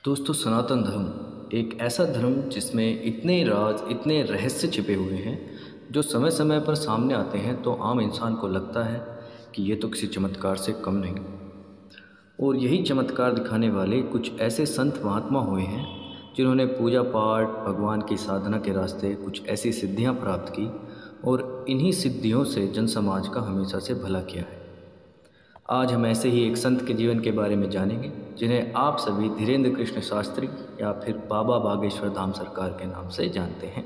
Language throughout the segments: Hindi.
दोस्तों, सनातन धर्म एक ऐसा धर्म जिसमें इतने राज, इतने रहस्य छिपे हुए हैं जो समय समय पर सामने आते हैं तो आम इंसान को लगता है कि ये तो किसी चमत्कार से कम नहीं। और यही चमत्कार दिखाने वाले कुछ ऐसे संत महात्मा हुए हैं जिन्होंने पूजा पाठ, भगवान की साधना के रास्ते कुछ ऐसी सिद्धियां प्राप्त की और इन्हीं सिद्धियों से जन समाज का हमेशा से भला किया है। आज हम ऐसे ही एक संत के जीवन के बारे में जानेंगे जिन्हें आप सभी धीरेन्द्र कृष्ण शास्त्री या फिर बाबा बागेश्वर धाम सरकार के नाम से जानते हैं।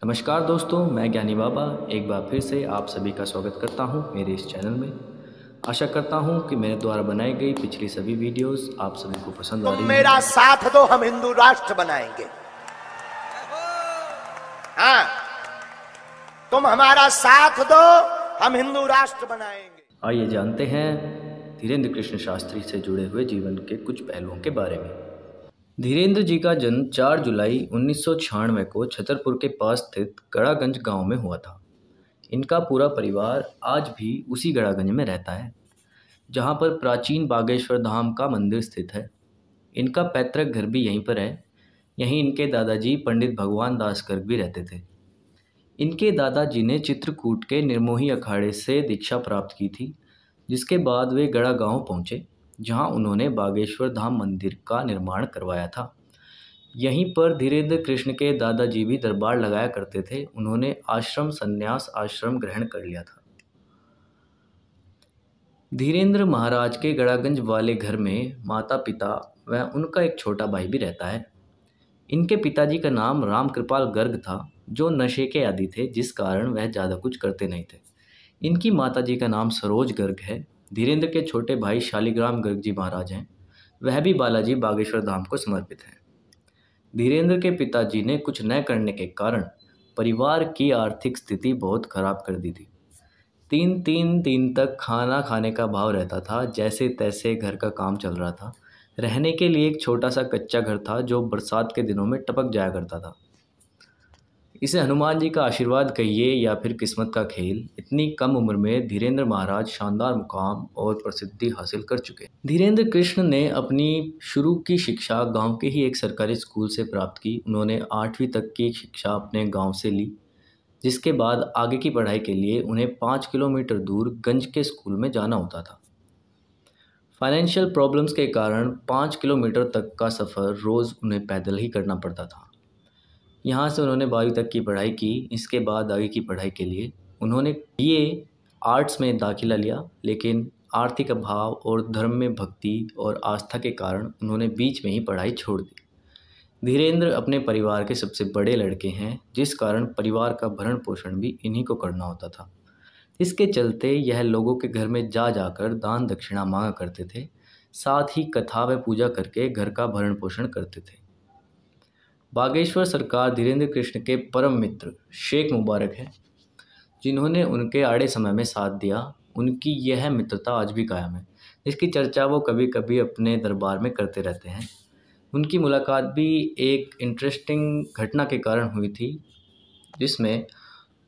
नमस्कार दोस्तों, मैं ज्ञानी बाबा एक बार फिर से आप सभी का स्वागत करता हूं मेरे इस चैनल में। आशा करता हूं कि मेरे द्वारा बनाई गई पिछली सभी वीडियोस आप सभी को पसंद आ रही हैं। मेरा साथ दो, हम हिंदू राष्ट्र बनाएंगे। हाँ, तुम हमारा साथ दो, हम हिंदू राष्ट्र बनाएंगे। आइए जानते हैं धीरेन्द्र कृष्ण शास्त्री से जुड़े हुए जीवन के कुछ पहलुओं के बारे में। धीरेन्द्र जी का जन्म 4 जुलाई 1996 को छतरपुर के पास स्थित गड़ागंज गांव में हुआ था। इनका पूरा परिवार आज भी उसी गड़ागंज में रहता है जहां पर प्राचीन बागेश्वर धाम का मंदिर स्थित है। इनका पैतृक घर भी यहीं पर है। यहीं इनके दादाजी पंडित भगवान दास गर्ग भी रहते थे। इनके दादाजी ने चित्रकूट के निर्मोही अखाड़े से दीक्षा प्राप्त की थी, जिसके बाद वे गड़ा गांव पहुंचे जहां उन्होंने बागेश्वर धाम मंदिर का निर्माण करवाया था। यहीं पर धीरेन्द्र कृष्ण के दादाजी भी दरबार लगाया करते थे। उन्होंने आश्रम संन्यास आश्रम ग्रहण कर लिया था। धीरेन्द्र महाराज के गड़ागंज वाले घर में माता पिता व उनका एक छोटा भाई भी रहता है। इनके पिताजी का नाम राम कृपाल गर्ग था, जो नशे के आदी थे, जिस कारण वह ज़्यादा कुछ करते नहीं थे। इनकी माताजी का नाम सरोज गर्ग है। धीरेन्द्र के छोटे भाई शालिग्राम गर्ग जी महाराज हैं। वह भी बालाजी बागेश्वर धाम को समर्पित हैं। धीरेन्द्र के पिताजी ने कुछ न करने के कारण परिवार की आर्थिक स्थिति बहुत खराब कर दी थी। 3-3 दिन तक खाना खाने का भाव रहता था। जैसे तैसे घर का काम चल रहा था। रहने के लिए एक छोटा सा कच्चा घर था जो बरसात के दिनों में टपक जाया करता था। इसे हनुमान जी का आशीर्वाद कहिए या फिर किस्मत का खेल, इतनी कम उम्र में धीरेन्द्र महाराज शानदार मुकाम और प्रसिद्धि हासिल कर चुके। धीरेन्द्र कृष्ण ने अपनी शुरू की शिक्षा गांव के ही एक सरकारी स्कूल से प्राप्त की। उन्होंने 8वीं तक की शिक्षा अपने गांव से ली, जिसके बाद आगे की पढ़ाई के लिए उन्हें 5 किलोमीटर दूर गंज के स्कूल में जाना होता था। फाइनेंशियल प्रॉब्लम्स के कारण 5 किलोमीटर तक का सफ़र रोज़ उन्हें पैदल ही करना पड़ता था। यहाँ से उन्होंने 12वीं तक की पढ़ाई की। इसके बाद आगे की पढ़ाई के लिए उन्होंने BA आर्ट्स में दाखिला लिया, लेकिन आर्थिक अभाव और धर्म में भक्ति और आस्था के कारण उन्होंने बीच में ही पढ़ाई छोड़ दी। धीरेन्द्र अपने परिवार के सबसे बड़े लड़के हैं, जिस कारण परिवार का भरण पोषण भी इन्हीं को करना होता था। इसके चलते यह लोगों के घर में जा जाकर दान दक्षिणा मांगा करते थे। साथ ही कथा व पूजा करके घर का भरण पोषण करते थे। बागेश्वर सरकार धीरेन्द्र कृष्ण के परम मित्र शेख मुबारक हैं, जिन्होंने उनके आड़े समय में साथ दिया। उनकी यह मित्रता आज भी कायम है, जिसकी चर्चा वो कभी कभी अपने दरबार में करते रहते हैं। उनकी मुलाकात भी एक इंटरेस्टिंग घटना के कारण हुई थी, जिसमें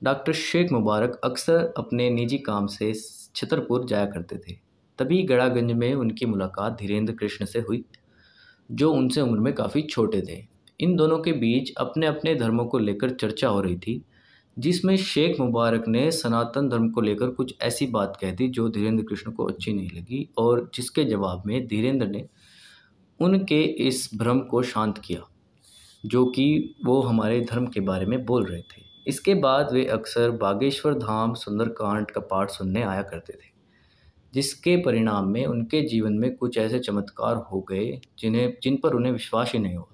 डॉक्टर शेख मुबारक अक्सर अपने निजी काम से छतरपुर जाया करते थे। तभी गड़ागंज में उनकी मुलाकात धीरेन्द्र कृष्ण से हुई, जो उनसे उम्र में काफ़ी छोटे थे। इन दोनों के बीच अपने अपने धर्मों को लेकर चर्चा हो रही थी, जिसमें शेख मुबारक ने सनातन धर्म को लेकर कुछ ऐसी बात कह दी जो धीरेन्द्र कृष्ण को अच्छी नहीं लगी, और जिसके जवाब में धीरेन्द्र ने उनके इस भ्रम को शांत किया जो कि वो हमारे धर्म के बारे में बोल रहे थे। इसके बाद वे अक्सर बागेश्वर धाम सुंदरकांड का पाठ सुनने आया करते थे, जिसके परिणाम में उनके जीवन में कुछ ऐसे चमत्कार हो गए जिन पर उन्हें विश्वास ही नहीं हुआ।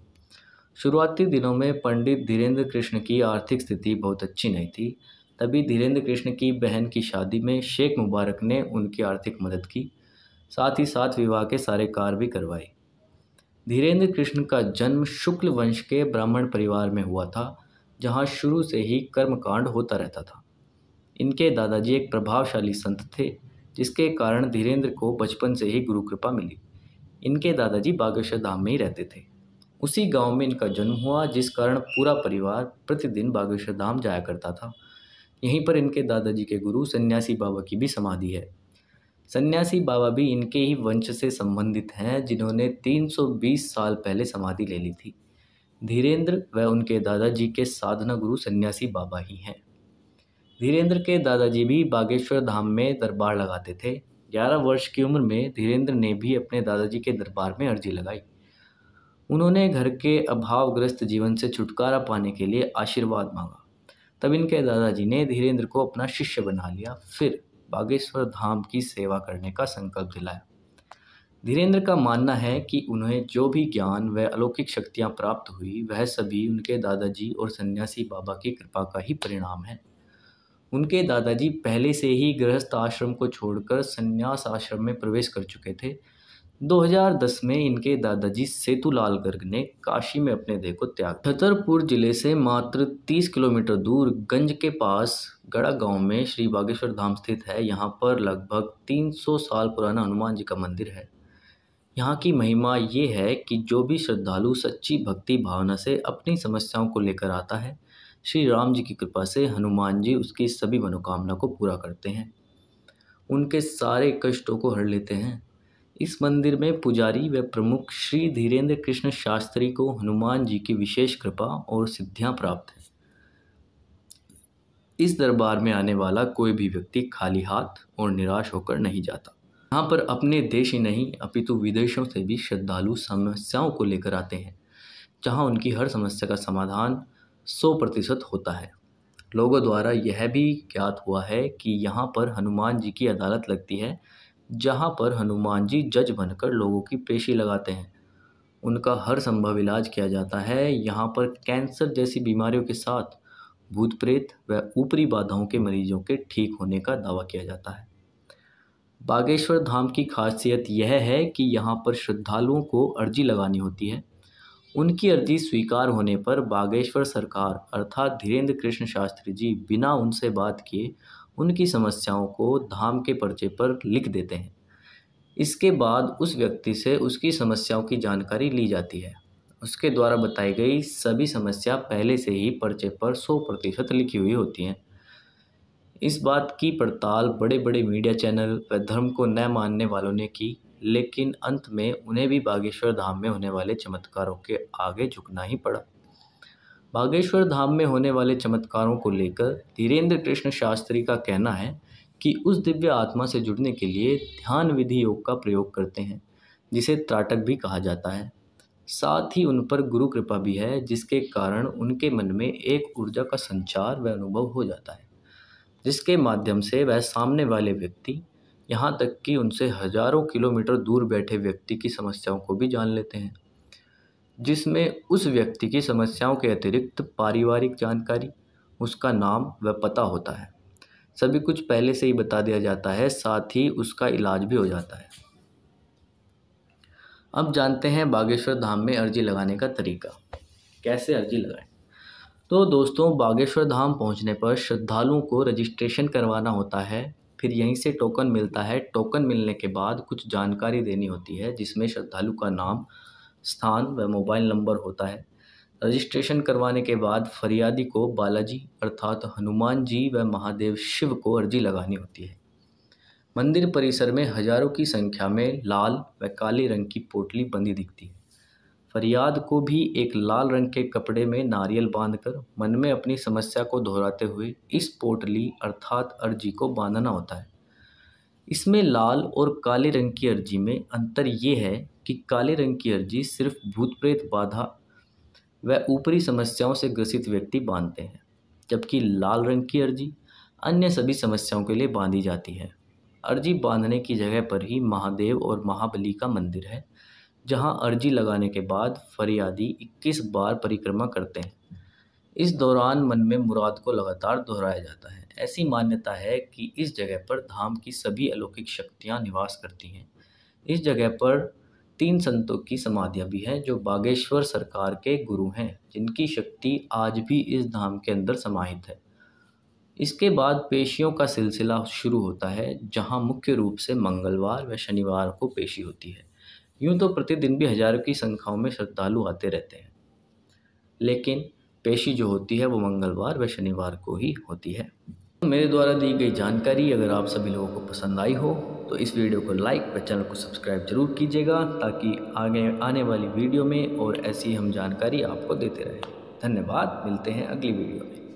शुरुआती दिनों में पंडित धीरेन्द्र कृष्ण की आर्थिक स्थिति बहुत अच्छी नहीं थी। तभी धीरेन्द्र कृष्ण की बहन की शादी में शेख मुबारक ने उनकी आर्थिक मदद की, साथ ही साथ विवाह के सारे कार्य भी करवाए। धीरेन्द्र कृष्ण का जन्म शुक्ल वंश के ब्राह्मण परिवार में हुआ था, जहां शुरू से ही कर्मकांड होता रहता था। इनके दादाजी एक प्रभावशाली संत थे, जिसके कारण धीरेन्द्र को बचपन से ही गुरु कृपा मिली। इनके दादाजी बागेश्वर धाम में ही रहते थे। उसी गांव में इनका जन्म हुआ, जिस कारण पूरा परिवार प्रतिदिन बागेश्वर धाम जाया करता था। यहीं पर इनके दादाजी के गुरु सन्यासी बाबा की भी समाधि है। सन्यासी बाबा भी इनके ही वंश से संबंधित हैं, जिन्होंने 320 साल पहले समाधि ले ली थी। धीरेंद्र व उनके दादाजी के साधना गुरु सन्यासी बाबा ही हैं। धीरेंद्र के दादाजी भी बागेश्वर धाम में दरबार लगाते थे। 11 वर्ष की उम्र में धीरेंद्र ने भी अपने दादाजी के दरबार में अर्जी लगाई। उन्होंने घर के अभावग्रस्त जीवन से छुटकारा पाने के लिए आशीर्वाद मांगा। तब इनके दादाजी ने धीरेंद्र को अपना शिष्य बना लिया, फिर बागेश्वर धाम की सेवा करने का संकल्प दिलाया। धीरेंद्र का मानना है कि उन्हें जो भी ज्ञान व अलौकिक शक्तियाँ प्राप्त हुई, वह सभी उनके दादाजी और सन्यासी बाबा की कृपा का ही परिणाम है। उनके दादाजी पहले से ही गृहस्थ आश्रम को छोड़कर संन्यास आश्रम में प्रवेश कर चुके थे। 2010 में इनके दादाजी सेतुलाल गर्ग ने काशी में अपने देह को त्याग। छतरपुर जिले से मात्र 30 किलोमीटर दूर गंज के पास गड़ा गांव में श्री बागेश्वर धाम स्थित है। यहाँ पर लगभग 300 साल पुराना हनुमान जी का मंदिर है। यहाँ की महिमा ये है कि जो भी श्रद्धालु सच्ची भक्ति भावना से अपनी समस्याओं को लेकर आता है, श्री राम जी की कृपा से हनुमान जी उसकी सभी मनोकामना को पूरा करते हैं, उनके सारे कष्टों को हर लेते हैं। इस मंदिर में पुजारी व प्रमुख श्री धीरेंद्र कृष्ण शास्त्री को हनुमान जी की विशेष कृपा और सिद्धियां प्राप्त हैं। इस दरबार में आने वाला कोई भी व्यक्ति खाली हाथ और निराश होकर नहीं जाता। यहाँ पर अपने देश ही नहीं अपितु विदेशों से भी श्रद्धालु समस्याओं को लेकर आते हैं, जहाँ उनकी हर समस्या का समाधान 100% होता है। लोगों द्वारा यह भी ज्ञात हुआ है कि यहाँ पर हनुमान जी की अदालत लगती है, जहाँ पर हनुमान जी जज बनकर लोगों की पेशी लगाते हैं, उनका हर संभव इलाज किया जाता है। यहाँ पर कैंसर जैसी बीमारियों के साथ भूत प्रेत व ऊपरी बाधाओं के मरीजों के ठीक होने का दावा किया जाता है। बागेश्वर धाम की खासियत यह है कि यहाँ पर श्रद्धालुओं को अर्जी लगानी होती है। उनकी अर्जी स्वीकार होने पर बागेश्वर सरकार अर्थात धीरेंद्र कृष्ण शास्त्री जी बिना उनसे बात किए उनकी समस्याओं को धाम के पर्चे पर लिख देते हैं। इसके बाद उस व्यक्ति से उसकी समस्याओं की जानकारी ली जाती है। उसके द्वारा बताई गई सभी समस्या पहले से ही पर्चे पर 100% लिखी हुई होती हैं। इस बात की पड़ताल बड़े बड़े मीडिया चैनल व धर्म को न मानने वालों ने की, लेकिन अंत में उन्हें भी बागेश्वर धाम में होने वाले चमत्कारों के आगे झुकना ही पड़ा। बागेश्वर धाम में होने वाले चमत्कारों को लेकर धीरेंद्र कृष्ण शास्त्री का कहना है कि उस दिव्य आत्मा से जुड़ने के लिए ध्यान विधि योग का प्रयोग करते हैं, जिसे त्राटक भी कहा जाता है। साथ ही उन पर गुरु कृपा भी है, जिसके कारण उनके मन में एक ऊर्जा का संचार व अनुभव हो जाता है, जिसके माध्यम से वह सामने वाले व्यक्ति, यहाँ तक कि उनसे हजारों किलोमीटर दूर बैठे व्यक्ति की समस्याओं को भी जान लेते हैं, जिसमें उस व्यक्ति की समस्याओं के अतिरिक्त पारिवारिक जानकारी, उसका नाम व पता होता है। सभी कुछ पहले से ही बता दिया जाता है, साथ ही उसका इलाज भी हो जाता है। अब जानते हैं बागेश्वर धाम में अर्जी लगाने का तरीका। कैसे अर्जी लगाएं? तो दोस्तों, बागेश्वर धाम पहुंचने पर श्रद्धालुओं को रजिस्ट्रेशन करवाना होता है। फिर यहीं से टोकन मिलता है। टोकन मिलने के बाद कुछ जानकारी देनी होती है, जिसमें श्रद्धालु का नाम, स्थान व मोबाइल नंबर होता है। रजिस्ट्रेशन करवाने के बाद फरियादी को बालाजी अर्थात हनुमान जी व महादेव शिव को अर्जी लगानी होती है। मंदिर परिसर में हजारों की संख्या में लाल व काले रंग की पोटली बंधी दिखती है। फरियाद को भी एक लाल रंग के कपड़े में नारियल बांधकर मन में अपनी समस्या को दोहराते हुए इस पोटली अर्थात अर्जी को बांधना होता है। इसमें लाल और काले रंग की अर्जी में अंतर ये है कि काले रंग की अर्जी सिर्फ भूत प्रेत बाधा व ऊपरी समस्याओं से ग्रसित व्यक्ति बांधते हैं, जबकि लाल रंग की अर्जी अन्य सभी समस्याओं के लिए बांधी जाती है। अर्जी बांधने की जगह पर ही महादेव और महाबली का मंदिर है, जहां अर्जी लगाने के बाद फरियादी 21 बार परिक्रमा करते हैं। इस दौरान मन में मुराद को लगातार दोहराया जाता है। ऐसी मान्यता है कि इस जगह पर धाम की सभी अलौकिक शक्तियां निवास करती हैं। इस जगह पर 3 संतों की समाधियां भी हैं, जो बागेश्वर सरकार के गुरु हैं, जिनकी शक्ति आज भी इस धाम के अंदर समाहित है। इसके बाद पेशियों का सिलसिला शुरू होता है, जहां मुख्य रूप से मंगलवार व शनिवार को पेशी होती है। यूँ तो प्रतिदिन भी हजारों की संख्याओं में श्रद्धालु आते रहते हैं, लेकिन पेशी जो होती है वो मंगलवार व शनिवार को ही होती है। मेरे द्वारा दी गई जानकारी अगर आप सभी लोगों को पसंद आई हो तो इस वीडियो को लाइक व चैनल को सब्सक्राइब जरूर कीजिएगा, ताकि आगे आने वाली वीडियो में और ऐसी हम जानकारी आपको देते रहें। धन्यवाद, मिलते हैं अगली वीडियो में।